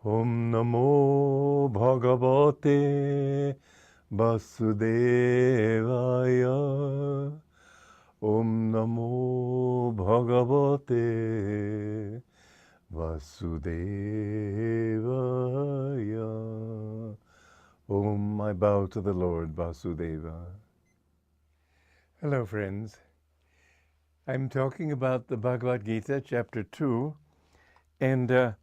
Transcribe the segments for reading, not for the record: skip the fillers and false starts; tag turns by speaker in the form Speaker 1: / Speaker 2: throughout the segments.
Speaker 1: Om Namo Bhagavate Vasudevaya. Om Namo Bhagavate Vasudevaya. Om, I bow to the Lord Vasudeva. Hello, friends. I'm talking about the Bhagavad Gita, chapter 2, and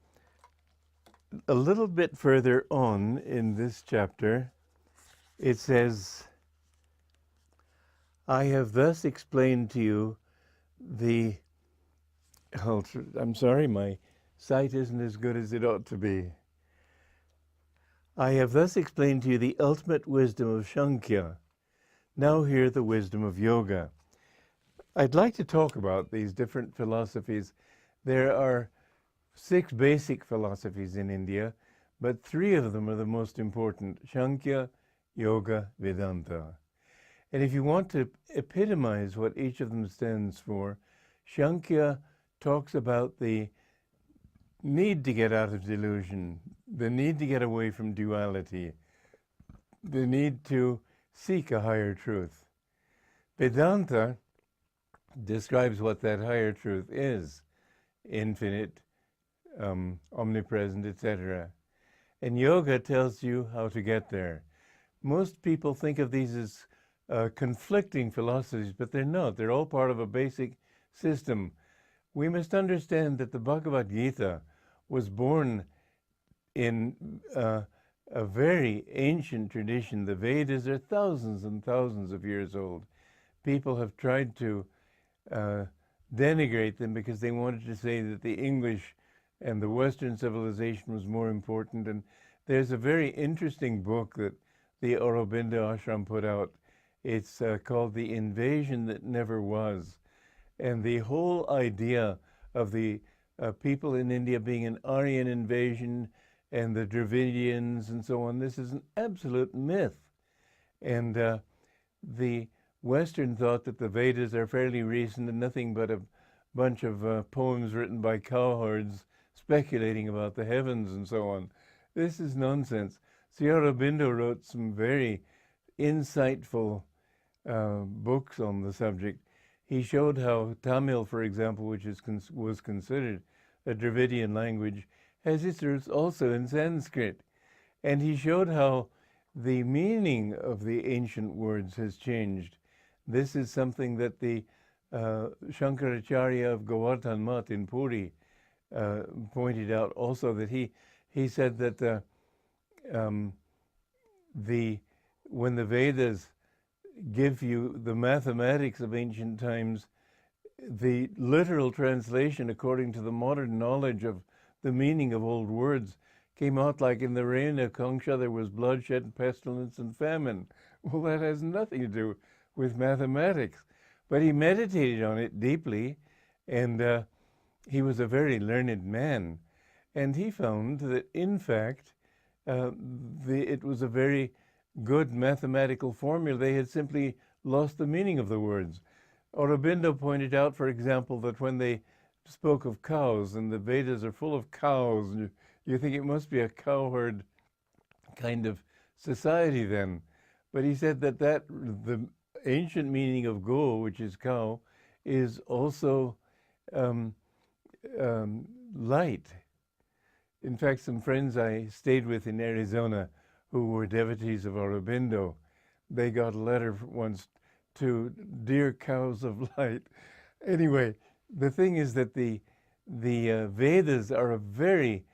Speaker 1: a little bit further on in this chapter, it says, I have thus explained to you I'm sorry, my sight isn't as good as it ought to be. I have thus explained to you the ultimate wisdom of Sankhya. Now hear the wisdom of yoga. I'd like to talk about these different philosophies. There are 6 basic philosophies in India, but 3 of them are the most important: Sankhya, Yoga, Vedanta. And if you want to epitomize what each of them stands for, Sankhya talks about the need to get out of delusion, the need to get away from duality, the need to seek a higher truth. Vedanta describes what that higher truth is: infinite, omnipresent, etc. And yoga tells you how to get there. Most people think of these as conflicting philosophies, but they're not. They're all part of a basic system. We must understand that the Bhagavad Gita was born in a very ancient tradition. The Vedas are thousands and thousands of years old. People have tried to denigrate them because they wanted to say that the English and the Western civilization was more important. And there's a very interesting book that the Aurobindo Ashram put out. It's called The Invasion That Never Was. And the whole idea of the people in India being an Aryan invasion and the Dravidians and so on, this is an absolute myth. And the Western thought that the Vedas are fairly recent and nothing but a bunch of poems written by cowherds speculating about the heavens and so on. This is nonsense. Sri Aurobindo wrote some very insightful books on the subject. He showed how Tamil, for example, which was considered a Dravidian language, has its roots also in Sanskrit. And he showed how the meaning of the ancient words has changed. This is something that the Shankaracharya of Govardhan Math in Puri pointed out also, that he said that when the Vedas give you the mathematics of ancient times, the literal translation according to the modern knowledge of the meaning of old words came out like, in the reign of Kangsha there was bloodshed, pestilence, and famine. Well, that has nothing to do with mathematics. But he meditated on it deeply, and he was a very learned man. And he found that, in fact, it was a very good mathematical formula. They had simply lost the meaning of the words. Aurobindo pointed out, for example, that when they spoke of cows, and the Vedas are full of cows, and you think it must be a cowherd kind of society then. But he said that the ancient meaning of go, which is cow, is also light. In fact, some friends I stayed with in Arizona who were devotees of Aurobindo, they got a letter once to "Dear Cows of Light." Anyway, the thing is that the Vedas are a very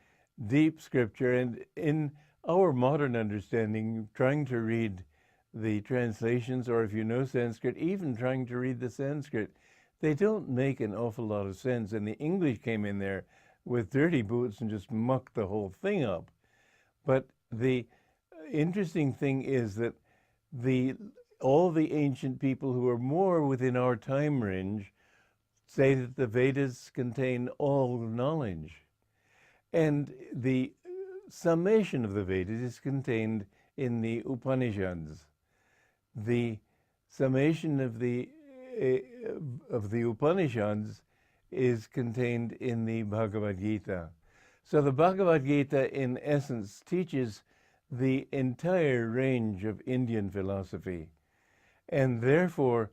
Speaker 1: deep scripture, and in our modern understanding, trying to read the translations, or if you know Sanskrit, even trying to read the Sanskrit, they don't make an awful lot of sense. And the English came in there with dirty boots and just mucked the whole thing up. But the interesting thing is that all the ancient people who are more within our time range say that the Vedas contain all knowledge. And the summation of the Vedas is contained in the Upanishads. The summation of the Upanishads is contained in the Bhagavad Gita. So the Bhagavad Gita, in essence, teaches the entire range of Indian philosophy. And therefore,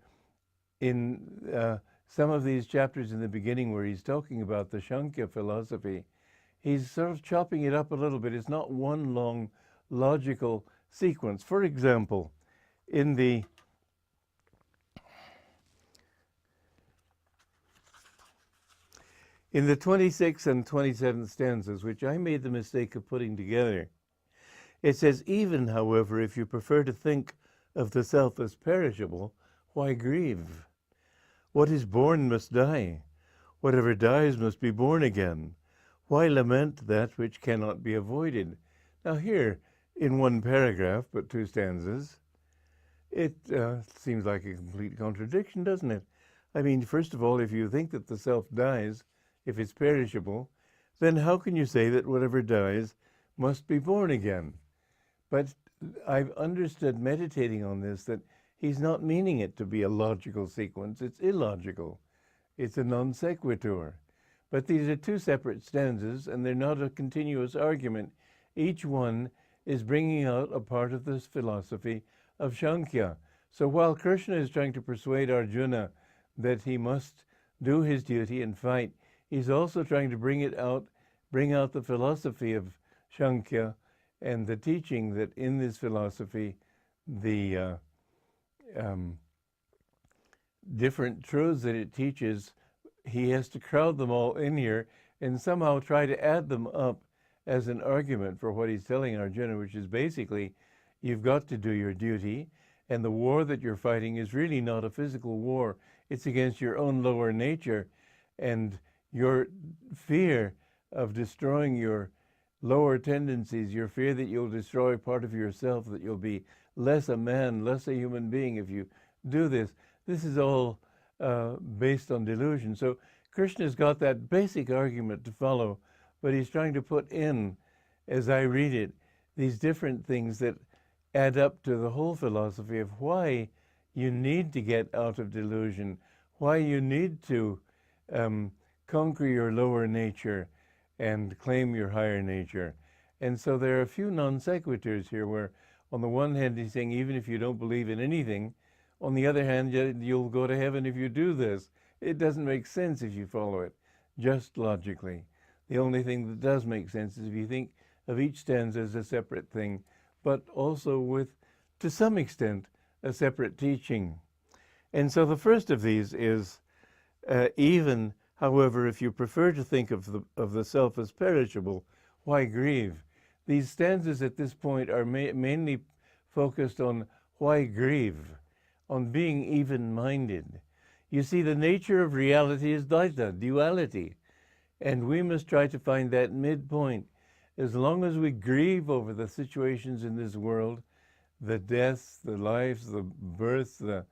Speaker 1: in some of these chapters in the beginning where he's talking about the Sankhya philosophy, he's sort of chopping it up a little bit. It's not one long logical sequence. For example, in the In the 26th and 27th stanzas, which I made the mistake of putting together, it says, even, however, if you prefer to think of the self as perishable, why grieve? What is born must die. Whatever dies must be born again. Why lament that which cannot be avoided? Now here, in one paragraph, but 2 stanzas, it seems like a complete contradiction, doesn't it? I mean, first of all, if you think that the self dies, if it's perishable, then how can you say that whatever dies must be born again? But I've understood, meditating on this, that he's not meaning it to be a logical sequence. It's illogical. It's a non sequitur. But these are 2 separate stanzas, and they're not a continuous argument. Each one is bringing out a part of this philosophy of Sankhya. So while Krishna is trying to persuade Arjuna that he must do his duty and fight, he's also trying to bring out the philosophy of Sankhya and the teaching that in this philosophy, the different truths that it teaches, he has to crowd them all in here and somehow try to add them up as an argument for what he's telling Arjuna, which is basically, you've got to do your duty, and the war that you're fighting is really not a physical war. It's against your own lower nature, and your fear of destroying your lower tendencies, your fear that you'll destroy part of yourself, that you'll be less a man, less a human being if you do this. This is all based on delusion. So Krishna's got that basic argument to follow, but he's trying to put in, as I read it, these different things that add up to the whole philosophy of why you need to get out of delusion, why you need to conquer your lower nature and claim your higher nature. And so there are a few non sequiturs here where, on the one hand, he's saying, even if you don't believe in anything, on the other hand, you'll go to heaven if you do this. It doesn't make sense if you follow it, just logically. The only thing that does make sense is if you think of each stanza as a separate thing, but also with, to some extent, a separate teaching. And so the first of these is, even, however, if you prefer to think of the self as perishable, why grieve? These stanzas at this point are mainly focused on why grieve, on being even-minded. You see, the nature of reality is Dvaita, duality, and we must try to find that midpoint. As long as we grieve over the situations in this world, the deaths, the lives, the births, the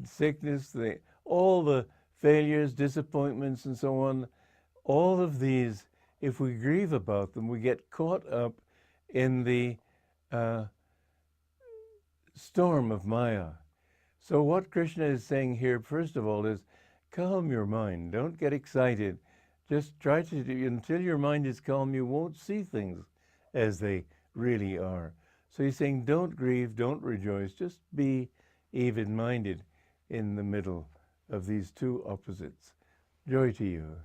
Speaker 1: sickness, all the failures, disappointments, and so on, all of these, if we grieve about them, we get caught up in the storm of Maya. So what Krishna is saying here, first of all, is calm your mind. Don't get excited. Just try to do, until your mind is calm, you won't see things as they really are. So he's saying, don't grieve, don't rejoice, just be even-minded in the middle of these 2 opposites. Joy to you.